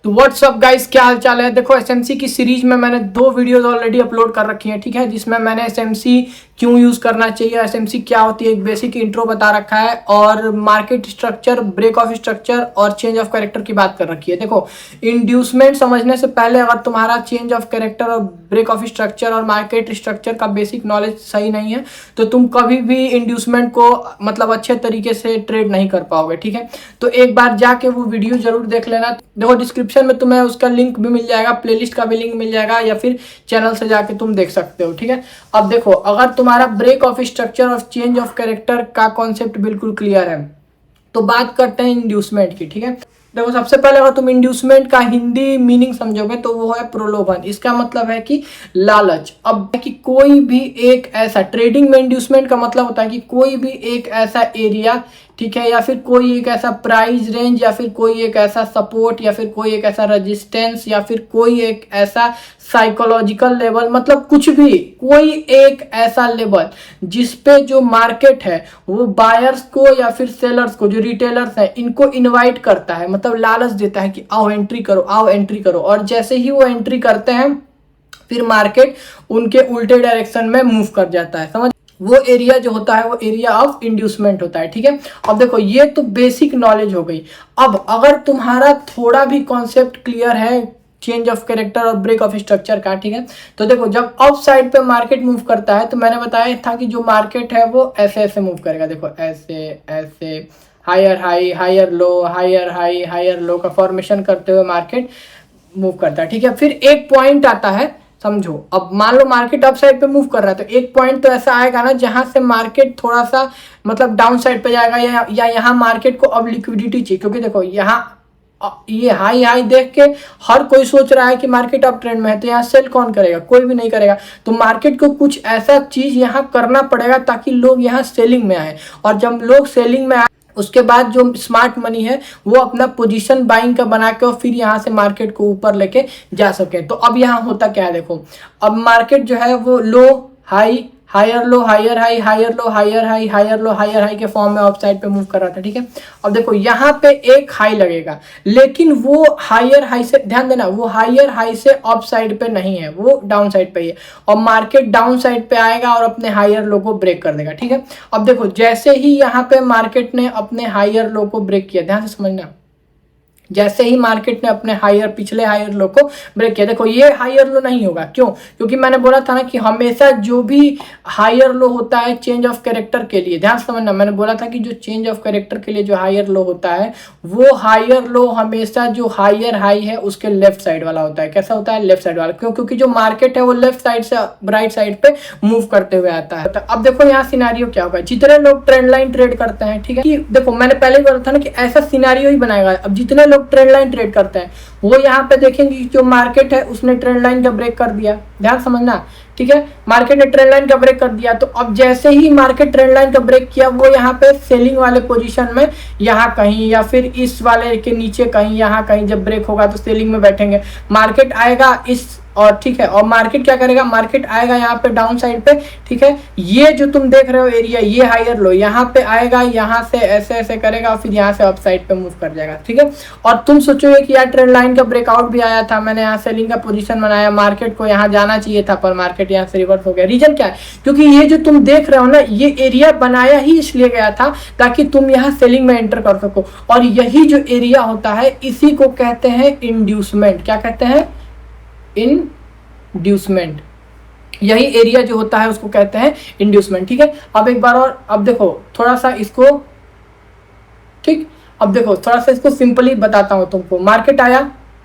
तो WhatsApp guys, क्या हाल चाल है। देखो एसएमसी की सीरीज में मैंने 2 वीडियोस ऑलरेडी अपलोड कर रखी हैं, ठीक है, जिसमें मैंने एसएमसी क्यों यूज करना चाहिए, एसएमसी क्या होती है, एक बेसिक इंट्रो बता रखा है और market structure, break of structure और चेंज ऑफ कैरेक्टर की बात कर रखी है। देखो इंड्यूसमेंट समझने से पहले अगर तुम्हारा चेंज ऑफ कैरेक्टर और ब्रेक ऑफ स्ट्रक्चर और मार्केट स्ट्रक्चर का बेसिक नॉलेज सही नहीं है तो तुम कभी भी इंड्यूसमेंट को मतलब अच्छे तरीके से ट्रेड नहीं कर पाओगे, ठीक है। तो एक बार जाके वो वीडियो जरूर देख लेना। देखो डिस्क्रिप्शन में तुम्हें उसका लिंक भी मिल जाएगा, प्लेलिस्ट का भी लिंक मिल जाएगा, या फिर चैनल से जाके तुम देख सकते हो, ठीक है। अब देखो, अगर तुम्हारा ब्रेक ऑफ स्ट्रक्चर और चेंज ऑफ कैरेक्टर का कॉन्सेप्ट बिल्कुल क्लियर है तो बात करते हैं इंड्यूसमेंट की, ठीक है। देखो सबसे पहले अगर तुम इंड्यूसमेंट का हिंदी मीनिंग समझोगे तो वो है प्रलोभन। इसका मतलब है कि लालच। अब कि कोई भी एक ऐसा, ट्रेडिंग में इंड्यूसमेंट का मतलब होता है कि कोई भी एक ऐसा एरिया, ठीक है, या फिर कोई एक ऐसा प्राइस रेंज, या फिर कोई एक ऐसा सपोर्ट, या फिर कोई एक ऐसा रेजिस्टेंस, या फिर कोई एक ऐसा साइकोलॉजिकल लेवल, मतलब कुछ भी, कोई एक ऐसा लेवल जिस पे जो मार्केट है वो बायर्स को या फिर सेलर्स को, जो रिटेलर्स हैं, इनको इनवाइट करता है, मतलब लालच देता है कि आओ एंट्री करो, आओ एंट्री करो। और जैसे ही वो एंट्री करते हैं फिर मार्केट उनके उल्टे डायरेक्शन में मूव कर जाता है, समझ। वो एरिया जो होता है वो एरिया ऑफ इंड्यूसमेंट होता है, ठीक है। अब देखो ये तो बेसिक नॉलेज हो गई। अब अगर तुम्हारा थोड़ा भी कॉन्सेप्ट क्लियर है चेंज ऑफ कैरेक्टर और ब्रेक ऑफ स्ट्रक्चर का, ठीक है, तो देखो जब अप साइड पे मार्केट मूव करता है तो मैंने बताया था कि जो मार्केट है वो ऐसे ऐसे मूव करेगा। देखो ऐसे ऐसे, higher high, higher low, higher high, higher low का फॉर्मेशन करते हुए मार्केट मूव करता है, ठीक है। फिर एक पॉइंट आता है, समझो, अब मान लो मार्केट अप साइड पे मूव कर रहा है तो एक पॉइंट तो ऐसा आएगा ना जहां से मार्केट थोड़ा सा मतलब डाउन साइड पे जाएगा, या यहाँ मार्केट को अब लिक्विडिटी चाहिए, क्योंकि देखो यहाँ ये हाई हाई देख के हर कोई सोच रहा है कि मार्केट अप ट्रेंड में है, तो यहाँ सेल कौन करेगा? कोई भी नहीं करेगा। तो मार्केट को कुछ ऐसा चीज यहाँ करना पड़ेगा ताकि लोग यहाँ सेलिंग में आए, और जब लोग सेलिंग में आए उसके बाद जो स्मार्ट मनी है वो अपना पोजीशन बाइंग का बना के और फिर यहाँ से मार्केट को ऊपर लेके जा सके। तो अब यहाँ होता क्या है, देखो अब मार्केट जो है वो low high, higher low, higher high, higher low, higher high, higher low, higher high के फॉर्म में ऑफ साइड पे मूव कर रहा था, ठीक है। अब देखो यहाँ पे एक हाई लगेगा, लेकिन वो हायर हाई से, ध्यान देना, वो हायर हाई से अप साइड पे नहीं है, वो डाउन साइड पे ही है, और मार्केट डाउन साइड पे आएगा और अपने हायर लो को ब्रेक कर देगा, ठीक है। अब देखो जैसे ही यहाँ पे मार्केट ने अपने हायर लो को ब्रेक किया, ध्यान से समझना, जैसे ही मार्केट ने अपने हायर, पिछले हायर लो को ब्रेक किया, देखो ये हायर लो नहीं होगा, क्यों? क्योंकि मैंने बोला था ना कि हमेशा जो भी हायर लो होता है चेंज ऑफ कैरेक्टर के लिए, ध्यान समझना, मैंने बोला था कि जो चेंज ऑफ कैरेक्टर के लिए जो हायर लो होता है वो हायर लो हमेशा जो हायर हाई है उसके लेफ्ट साइड वाला होता है। कैसा होता है? लेफ्ट साइड वाला। क्यों? क्योंकि जो मार्केट है वो लेफ्ट साइड से राइट साइड पे मूव करते हुए आता है। अब देखो यहाँ सिनारियो क्या होगा, जितने लोग ट्रेंड लाइन ट्रेड करते हैं, ठीक है, कि देखो मैंने पहले ही बोला था ना कि ऐसा सिनारियो ही बनाएगा। अब जितने लोग ट्रेंड लाइन ट्रेड करते हैं वो यहाँ पे देखेंगे कि जो मार्केट है उसने ट्रेंड लाइन का ब्रेक कर दिया, ध्यान समझना, ठीक है, मार्केट ने ट्रेंड लाइन का ब्रेक कर दिया। तो अब जैसे ही मार्केट ट्रेंड लाइन का ब्रेक किया वो यहाँ पे सेलिंग वाले पोजीशन में, यहाँ कहीं या फिर इस वाले के नीचे कहीं, यहाँ कहीं जब ब्रेक होगा तो सेलिंग में बैठेंगे। मार्केट आएगा इस, और ठीक है, और मार्केट क्या करेगा, मार्केट आएगा यहाँ पे डाउन साइड पे, ठीक है, ये जो तुम देख रहे हो एरिया, ये हायर लो, यहाँ पे आएगा, यहाँ से ऐसे ऐसे करेगा, फिर यहाँ से अप साइड पे मूव कर जाएगा, ठीक है। और तुम सोचोगे कि यार ट्रेंड लाइन का ब्रेकआउट भी आया था, मैंने यहाँ सेलिंग का पोजीशन बनाया, मार्केट को यहाँ जाना चाहिए था पर मार्केट यहाँ से रिवर्स हो गया। रीजन क्या है? क्योंकि ये जो तुम देख रहे हो ना, ये एरिया बनाया ही इसलिए गया था ताकि तुम यहाँ सेलिंग में एंटर कर सको, और यही जो एरिया होता है इसी को कहते हैं इंड्यूसमेंट। क्या कहते हैं? इंड्यूसमेंट। यही एरिया जो होता है उसको कहते हैं इंड्यूसमेंट, ठीक है। अब एक बार और, अब देखो थोड़ा सा इसको, ठीक, अब देखो थोड़ा सा इसको सिंपली बताता हूं तुमको। मार्केट आया,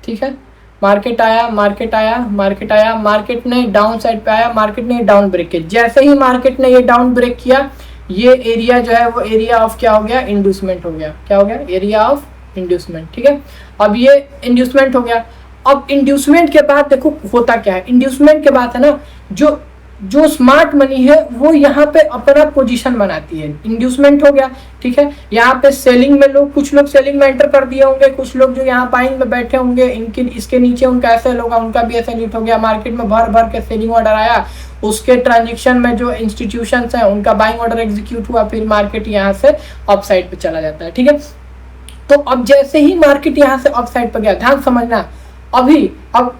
ठीक है, मार्केट आया, मार्केट आया, मार्केट आया, मार्केट ने डाउन साइड पे आया, मार्केट ने डाउन ब्रेक किया। जैसे ही मार्केट ने ये डाउन ब्रेक किया, ये एरिया जो है वो एरिया ऑफ क्या हो गया? इंड्यूसमेंट हो गया। क्या हो गया? एरिया ऑफ इंड्यूसमेंट, ठीक है। अब ये इंड्यूसमेंट हो गया। अब इंड्यूसमेंट के बाद देखो होता क्या है, इंड्यूसमेंट के बाद है ना, जो स्मार्ट मनी है वो यहाँ पे अपना पोजीशन बनाती है। इंड्यूसमेंट हो गया, ठीक है, यहाँ पे सेलिंग में लोग, कुछ लोग सेलिंग में एंटर कर दिए होंगे, कुछ लोग जो यहाँ बाइंग में बैठे होंगे, इनके इसके नीचे उनका ऐसा होगा, उनका भी ऐसा लीट हो गया, मार्केट में भर भर के सेलिंग ऑर्डर आया, उसके ट्रांजेक्शन में जो इंस्टीट्यूशंस हैं उनका बाइंग ऑर्डर एग्जीक्यूट हुआ, फिर मार्केट यहाँ से अप साइड पे चला जाता है, ठीक है। तो अब जैसे ही मार्केट यहाँ से अप साइड पर गया, ध्यान समझना अभी, अब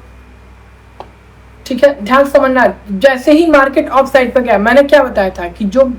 ठीक है, ध्यान समझना, जैसे ही मार्केट अप साइड पर गया, मैंने क्या बताया था कि जो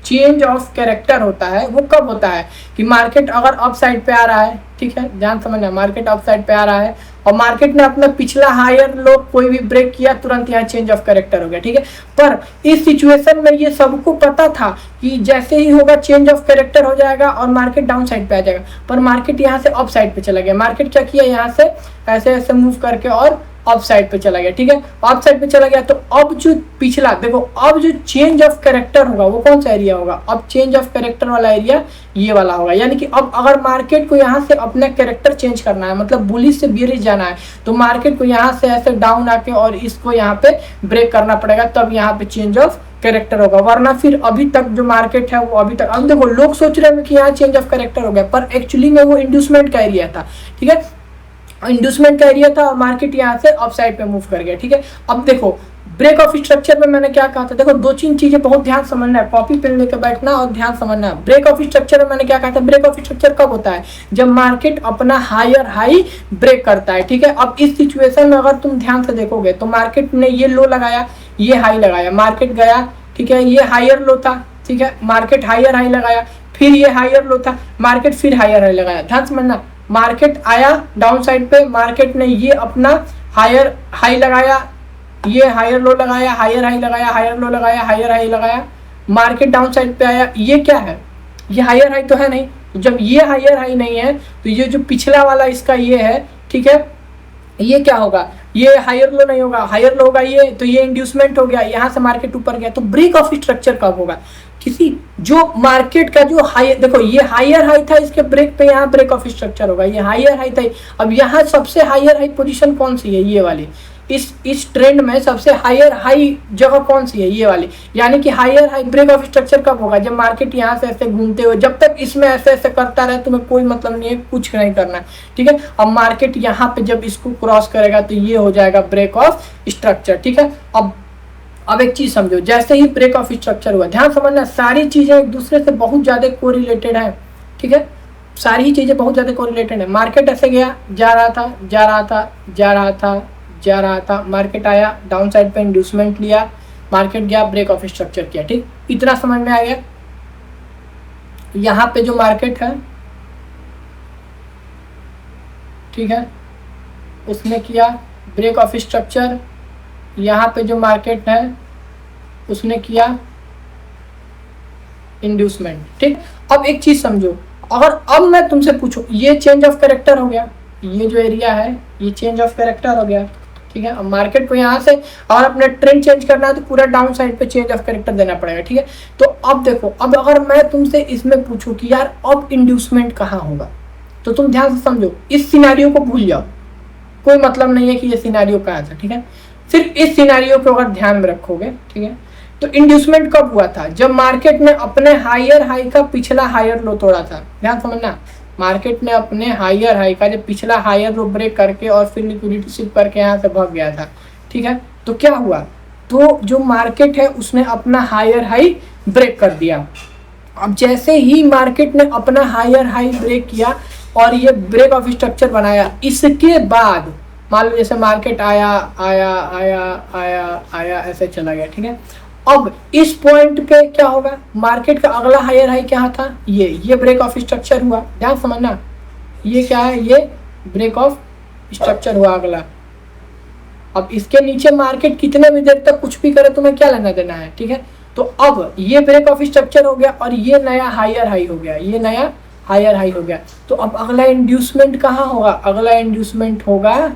चेंज ऑफ कैरेक्टर होता है वो कब होता है कि मार्केट अगर अप साइड पे आ रहा है, ठीक है, ध्यान समझना, मार्केट अप साइड पे आ रहा है और मार्केट ने अपना पिछला हायर लो कोई भी ब्रेक किया, तुरंत यहाँ चेंज ऑफ कैरेक्टर हो गया, ठीक है। पर इस सिचुएशन में ये सबको पता था कि जैसे ही होगा चेंज ऑफ कैरेक्टर हो जाएगा और मार्केट डाउन साइड पे आ जाएगा, पर मार्केट यहाँ से अप साइड पे चला गया। मार्केट क्या किया, यहाँ से ऐसे ऐसे मूव करके और अप साइड पे चला गया, ठीक है, अप साइड पे चला गया। तो अब जो पिछला देखो, अब जो चेंज ऑफ कैरेक्टर होगा वो कौन सा एरिया होगा, अब चेंज ऑफ कैरेक्टर वाला एरिया ये वाला होगा। यानी कि अब अगर मार्केट को यहाँ से अपना कैरेक्टर चेंज करना है, मतलब बुलिश से बेरिश जाना है, तो मार्केट को यहाँ से ऐसे डाउन आके और इसको यहाँ पे ब्रेक करना पड़ेगा, तब यहाँ पे चेंज ऑफ कैरेक्टर होगा। वरना फिर अभी तक जो मार्केट है वो अभी तक, अब देखो लोग सोच रहे हैं कि यहाँ चेंज ऑफ कैरेक्टर हो गया, पर एक्चुअली में वो इंड्यूसमेंट का एरिया था, ठीक है, इंड्यूसमेंट का एरिया था और मार्केट यहाँ से अप साइड पे मूव कर गया, ठीक है। अब देखो ब्रेक ऑफ स्ट्रक्चर में मैंने क्या कहा था, देखो दो तीन चीजें बहुत ध्यान समझना है, कॉपी पेन लेकर बैठना और ध्यान समझना है। ब्रेक ऑफ स्ट्रक्चर में मैंने क्या कहा था, ब्रेक ऑफ स्ट्रक्चर कब होता है, जब मार्केट अपना हायर हाई ब्रेक करता है, ठीक है। अब इस सिचुएशन में अगर तुम ध्यान से देखोगे तो मार्केट ने ये लो लगाया, ये हाई लगाया, मार्केट गया, ठीक है, ये हायर लो था, ठीक है, मार्केट हायर हाई लगाया, फिर ये हायर लो था, मार्केट फिर हायर हाई लगाया। ध्यान समझना, मार्केट आया डाउन साइड पे, मार्केट ने ये अपना हायर हाई लगाया, ये हायर लो लगाया, हायर हाई लगाया, हायर लो लगाया, हायर हाई लगाया, मार्केट डाउन साइड पे आया। ये क्या है, ये हायर हाई तो है नहीं, तो जब ये हायर हाई नहीं है तो ये जो पिछला वाला इसका ये है, ठीक है, ये क्या होगा, ये हायर लो नहीं होगा, हायर लो होगा ये, तो ये इंड्यूसमेंट हो गया, यहाँ से मार्केट ऊपर गया। तो ब्रेक ऑफ स्ट्रक्चर कब होगा, किसी जो मार्केट का जो हाई, देखो ये हायर हाई था, इसके ब्रेक पे यहाँ ब्रेक ऑफ स्ट्रक्चर होगा, ये हायर हाई था। अब यहाँ सबसे हायर हाई पोजीशन कौन सी है, ये वाली, इस ट्रेंड में सबसे हायर हाई जगह कौन सी है, ये वाली। यानी कि higher high break of structure कब होगा, जब मार्केट यहाँ से ऐसे घूमते हुए, जब तक इसमें ऐसे ऐसे करता रहे तुम्हें कोई मतलब नहीं है, कुछ नहीं करना, ठीक है। अब मार्केट यहाँ पे जब इसको क्रॉस करेगा तो ये हो जाएगा ब्रेक ऑफ स्ट्रक्चर, ठीक है। अब एक चीज समझो, जैसे ही ब्रेक ऑफ स्ट्रक्चर हुआ, ध्यान समझना, सारी चीजें एक दूसरे से बहुत ज्यादा कोरिलेटेड है, ठीक है, सारी ही चीजें बहुत ज्यादा कोरिलेटेड है। मार्केट ऐसे गया, जा रहा था, जा रहा था, जा रहा था, जा रहा था, मार्केट आया डाउन साइड पे इंड्यूसमेंट लिया, मार्केट गया ब्रेक ऑफ स्ट्रक्चर किया, ठीक, इतना समझ में आ गया। यहाँ पे जो मार्केट है, ठीक है, उसने किया ब्रेक ऑफ स्ट्रक्चर, यहाँ पे जो मार्केट है उसने किया इंड्यूसमेंट, ठीक। अब एक चीज समझो, अगर अब मैं तुमसे पूछूं, ये चेंज ऑफ कैरेक्टर हो गया, ये जो एरिया है ये चेंज ऑफ कैरेक्टर हो गया, ठीक है। अब मार्केट को यहाँ से और अपना ट्रेंड चेंज करना है तो पूरा डाउन साइड पे चेंज ऑफ कैरेक्टर देना पड़ेगा, ठीक है। तो अब देखो, अब अगर मैं तुमसे इसमें पूछूं कि यार अब इंड्यूसमेंट कहाँ होगा, तो तुम ध्यान से समझो, इस सिनेरियो को भूल जाओ, कोई मतलब नहीं है कि ये सिनेरियो कहाँ था, ठीक है। सिर्फ इस सिनेरियो को अगर ध्यान में रखोगे, ठीक है, तो इंड्यूसमेंट कब हुआ था, जब मार्केट ने अपने हायर हाई का पिछला हायर लो तोड़ा था। ध्यान समझना, मार्केट ने अपने हायर हाई का जब पिछला हायर लो ब्रेक करके और फिर लिक्विडिटी शिफ्ट करके यहाँ से भाग गया था, ठीक है। तो क्या हुआ, तो जो मार्केट है उसने अपना हायर हाई ब्रेक कर दिया। अब जैसे ही मार्केट ने अपना हायर हाई ब्रेक किया और ये ब्रेक ऑफ स्ट्रक्चर बनाया, इसके बाद मान लो जैसे मार्केट आया आया आया आया आया ऐसे चला गया, ठीक है। अब इस पॉइंट पे क्या होगा, मार्केट का अगला हायर हाई क्या था, ये ब्रेक ऑफ स्ट्रक्चर हुआ, ध्यान समझना, ये क्या है, ये ब्रेक ऑफ स्ट्रक्चर हुआ अगला। अब इसके नीचे मार्केट कितने भी देर तक कुछ भी करे तुम्हें क्या लेना देना है, ठीक है। तो अब ये ब्रेक ऑफ स्ट्रक्चर हो गया और ये नया हायर हाई हो गया, ये नया हायर हाई हो गया। तो अब अगला इंड्यूसमेंट कहाँ होगा, अगला इंड्यूसमेंट होगा,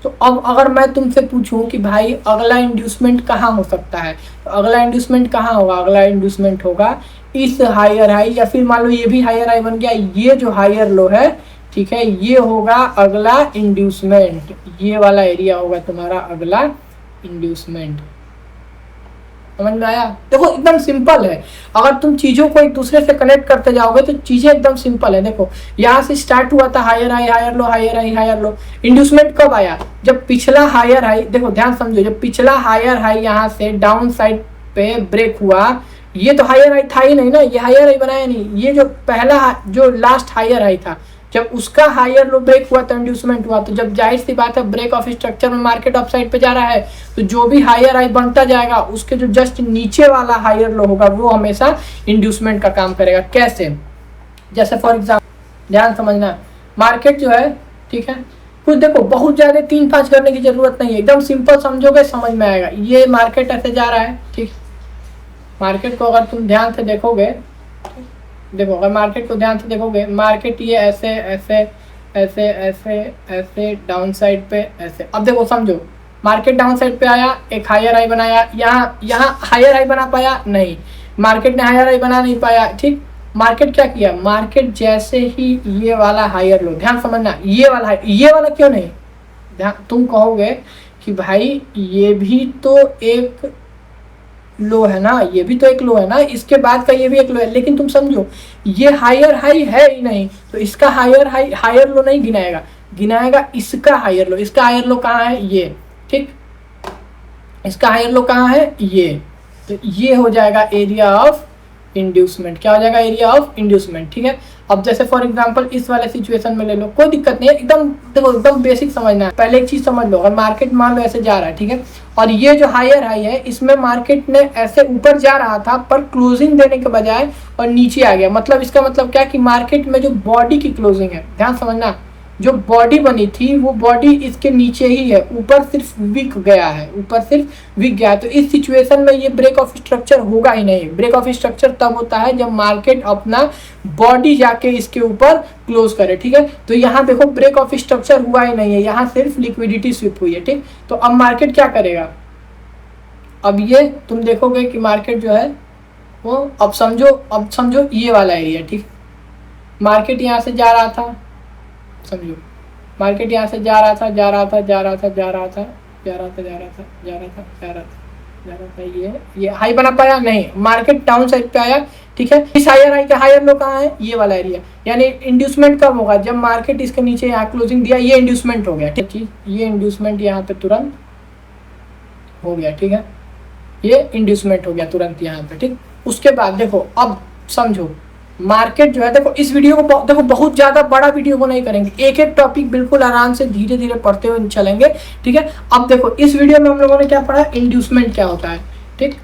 तो अब अगर मैं तुमसे पूछूं कि भाई अगला इंड्यूसमेंट कहाँ हो सकता है, तो अगला इंड्यूसमेंट कहाँ होगा, अगला इंड्यूसमेंट होगा इस हायर हाई, या फिर मान लो ये भी हायर हाई बन गया, ये जो हायर लो है, ठीक है, ये होगा अगला इंड्यूसमेंट, ये वाला एरिया होगा तुम्हारा अगला इंड्यूसमेंट। समझ में आया, देखो एकदम सिंपल है, अगर तुम चीजों को एक दूसरे से कनेक्ट करते जाओगे तो चीजें एकदम सिंपल है। देखो यहाँ से स्टार्ट हुआ था higher high higher low higher high higher low, inducement कब आया, जब पिछला हायर हाई, देखो ध्यान समझो, जब पिछला हायर हाई यहाँ से डाउन साइड पे ब्रेक हुआ, ये तो हायर हाई था ही नहीं ना, ये हायर हाई बनाया नहीं, ये जो पहला जो लास्ट हायर हाई था जब उसका हायर लो ब्रेक हुआ तो इंड्यूसमेंट हुआ। तो जब जाहिर सी बात है ब्रेक ऑफ स्ट्रक्चर में मार्केट अप साइड पे जा रहा है तो जो भी हायर हाई बनता जाएगा उसके जो जस्ट नीचे वाला हायर लो होगा वो हमेशा इंड्यूसमेंट का काम करेगा। कैसे? जैसे फॉर एग्जाम्पल ध्यान समझना, मार्केट जो है ठीक है, कुछ देखो बहुत ज्यादा 3-5 करने की जरूरत नहीं है, एकदम सिंपल समझोगे समझ में आएगा। ये मार्केट ऐसे जा रहा है ठीक, मार्केट को अगर तुम ध्यान से देखोगे, देखो अगर मार्केट को ध्यान से देखोगे, मार्केट ये ऐसे ऐसे ऐसे ऐसे ऐसे डाउन साइड पे ऐसे, अब देखो समझो, मार्केट डाउन साइड पे आया, एक हायर हाई बनाया, यहाँ हायर हाई बना पाया नहीं, मार्केट ने हायर हाई बना नहीं पाया ठीक। मार्केट क्या किया, मार्केट जैसे ही ये वाला हायर लो, ध्यान समझना, ये वाला क्यों नहीं, ध्यान, तुम कहोगे कि भाई ये भी तो एक लो है ना, ये भी तो एक लो है ना, इसके बाद का ये भी एक लो है, लेकिन तुम समझो ये हायर हाई है ही नहीं तो इसका हायर लो नहीं गिनाएगा, गिनाएगा इसका हायर लो। इसका हायर लो कहाँ है, ये ठीक, इसका हायर लो कहाँ है, ये, तो ये हो जाएगा एरिया ऑफ इंड्यूसमेंट। क्या हो जाएगा, एरिया ऑफ इंड्यूसमेंट ठीक है। अब जैसे फॉर एग्जांपल इस वाले सिचुएशन में ले लो, कोई दिक्कत नहीं है, एकदम देखो एकदम बेसिक समझना है। पहले एक चीज समझ लो, अगर मार्केट मान लो ऐसे जा रहा है ठीक है, और ये जो हायर हाई है इसमें मार्केट ने ऐसे ऊपर जा रहा था पर क्लोजिंग देने के बजाय और नीचे आ गया, मतलब इसका मतलब क्या कि मार्केट में जो बॉडी की क्लोजिंग है, ध्यान समझना, जो बॉडी बनी थी वो बॉडी इसके नीचे ही है, ऊपर सिर्फ विक गया है, ऊपर सिर्फ विक गया है। तो इस सिचुएशन में ये ब्रेक ऑफ स्ट्रक्चर होगा ही नहीं। ब्रेक ऑफ स्ट्रक्चर तब होता है जब मार्केट अपना बॉडी जाके इसके ऊपर क्लोज करे ठीक है। तो यहाँ देखो ब्रेक ऑफ स्ट्रक्चर हुआ ही नहीं है, यहाँ सिर्फ लिक्विडिटी स्विप हुई है ठीक। तो अब मार्केट क्या करेगा, अब ये तुम देखोगे कि मार्केट जो है वो अब समझो ये वाला एरिया ठीक, मार्केट यहाँ से जा रहा था, समझो मार्केट यहाँ से जा रहा था, ये हाई बना पाया नहीं, मार्केट डाउन साइड पे आया ठीक है। इस हायर हाई का हायर लो कहाँ है, ये वाला एरिया, यानी इंड्यूसमेंट कब होगा, जब मार्केट इसके नीचे यहाँ क्लोजिंग दिया, ये इंड्यूसमेंट हो गया ठीक, ये इंड्यूसमेंट यहाँ पे तुरंत हो गया ठीक है, ये इंड्यूसमेंट हो गया तुरंत यहाँ पे ठीक। उसके बाद देखो अब समझो मार्केट जो है, देखो इस वीडियो को देखो बहुत ज्यादा बड़ा वीडियो को नहीं करेंगे, एक एक टॉपिक बिल्कुल आराम से धीरे धीरे पढ़ते हुए चलेंगे ठीक है। अब देखो इस वीडियो में हम लोगों ने क्या पढ़ा, इंड्यूसमेंट क्या होता है ठीक।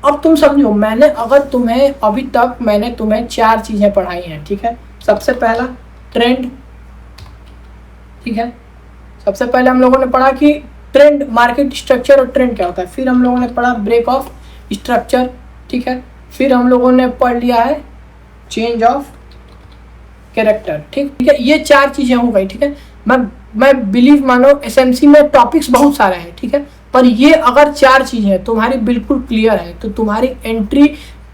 अब तुम समझो, मैंने अगर तुम्हें अभी तक मैंने तुम्हें 4 चीजें पढ़ाई हैं ठीक है। सबसे पहला ट्रेंड ठीक है, सबसे पहले हम लोगों ने पढ़ा कि ट्रेंड, मार्केट स्ट्रक्चर और ट्रेंड क्या होता है। फिर हम लोगों ने पढ़ा ब्रेक ऑफ स्ट्रक्चर ठीक है। फिर हम लोगों ने पढ़ लिया है चेंज ऑफ कैरेक्टर ठीक है। ये 4 चीजें हो गई ठीक है। मैं बिलीव मानो एसएमसी में टॉपिक्स बहुत सारे हैं ठीक है, पर ये अगर 4 चीजें तुम्हारी बिल्कुल क्लियर है तो तुम्हारी एंट्री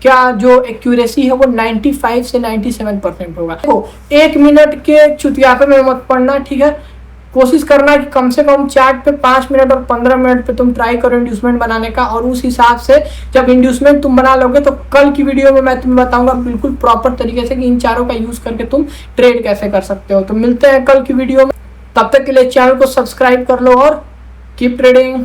क्या जो एक्यूरेसी है वो 95 से 97% होगा। देखो 1 मिनट के चुतियापे में मत पढ़ना ठीक है, कोशिश करना कि कम से कम चार्ट पे 5 मिनट और 15 मिनट पे तुम ट्राई करो इंड्यूसमेंट बनाने का, और उस हिसाब से जब इंड्यूसमेंट तुम बना लोगे तो कल की वीडियो में मैं तुम्हें बताऊंगा बिल्कुल प्रॉपर तरीके से कि इन चारों का यूज करके तुम ट्रेड कैसे कर सकते हो। तो मिलते हैं कल की वीडियो में, तब तक के लिए चैनल को सब्सक्राइब कर लो और कीप ट्रेडिंग।